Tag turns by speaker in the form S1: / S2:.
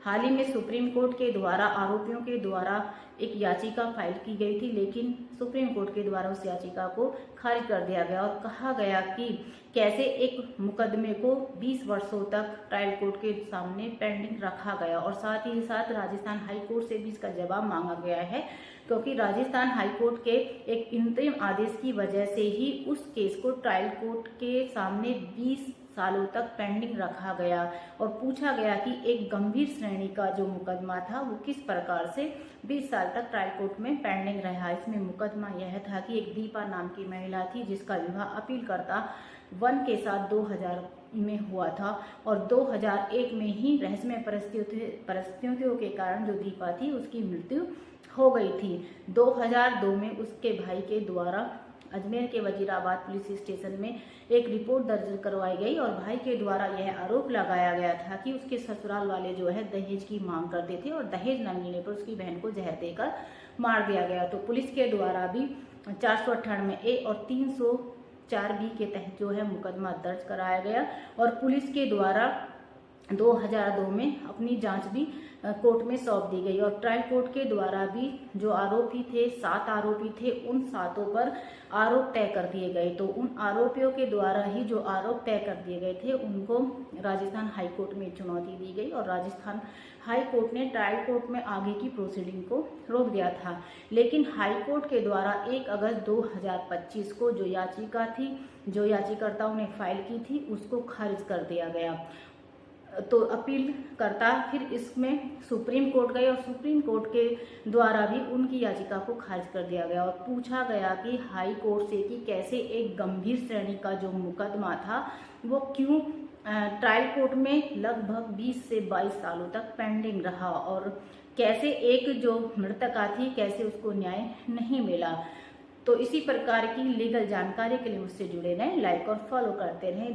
S1: हाल ही में supreme court के द्वारा आरोपियों के द्वारा एक याचिका फाइल की गई थी, लेकिन सुप्रीम कोर्ट के द्वारा उस याचिका को खारिज कर दिया गया और कहा गया कि कैसे एक मुकदमे को 20 वर्षों तक ट्रायल कोर्ट के सामने पेंडिंग रखा गया। और साथ ही साथ राजस्थान हाई कोर्ट से भी इसका जवाब मांगा गया है, क्योंकि राजस्थान हाई कोर्ट के एक इंतरिम आदेश की वजह से ही उस केस को ट्रायल कोर्ट के सामने 20 सालों तक पेंडिंग रखा गया और पूछा गया कि एक गंभीर श्रेणी का जो मुकदमा था वो किस प्रकार से 20 साल तक ट्रायल कोर्ट में पेंडिंग रहा। इसमें मुकदमा यह था कि एक दीपा नाम की महिला थी जिसका विवाह अपीलकर्ता 1 के साथ 2000 में हुआ था और 2001 में ही रहस्यमय परिस्थितियों के कारण जो दीपा थी उसकी मृत्यु हो गई थी। 2002 में उसके भाई के द्वारा अजमेर के वजीराबाद पुलिस स्टेशन में एक रिपोर्ट दर्ज करवाई गई और भाई के द्वारा यह आरोप लगाया गया था कि उसके ससुराल वाले जो है दहेज की मांग करते थे और दहेज न मिलने पर उसकी बहन को जहर देकर मार दिया गया। तो पुलिस के द्वारा भी 498A और 304B के तहत जो है मुकदमा दर्ज कराया गया और पुलिस के द्वारा 2002 में अपनी जांच भी कोर्ट में सौंप दी गई और ट्रायल कोर्ट के द्वारा भी जो आरोपी थे 7 आरोपी थे उन 7 पर आरोप तय कर दिए गए। तो उन आरोपियों के द्वारा ही जो आरोप तय कर दिए गए थे उनको राजस्थान हाई कोर्ट में चुनौती दी गई और राजस्थान हाई कोर्ट ने ट्रायल कोर्ट में आगे की प्रोसीडिंग को रोक दिया था। लेकिन हाई कोर्ट के द्वारा 1 अगस्त 2025 को जो याचिका थी, जो याचिकाकर्ताओं ने फाइल की थी, उसको खारिज कर दिया गया। तो अपील करता फिर इसमें सुप्रीम कोर्ट गए और सुप्रीम कोर्ट के द्वारा भी उनकी याचिका को खारिज कर दिया गया और पूछा गया कि हाई कोर्ट से कि कैसे एक गंभीर श्रेणी का जो मुकदमा था वो क्यों ट्रायल कोर्ट में लगभग 20 से 22 सालों तक पेंडिंग रहा और कैसे एक जो मृतका थी कैसे उसको न्याय नहीं मिला। तो इसी प्रकार की लीगल जानकारी के लिए मुझसे जुड़े रहें, लाइक और फॉलो करते रहें।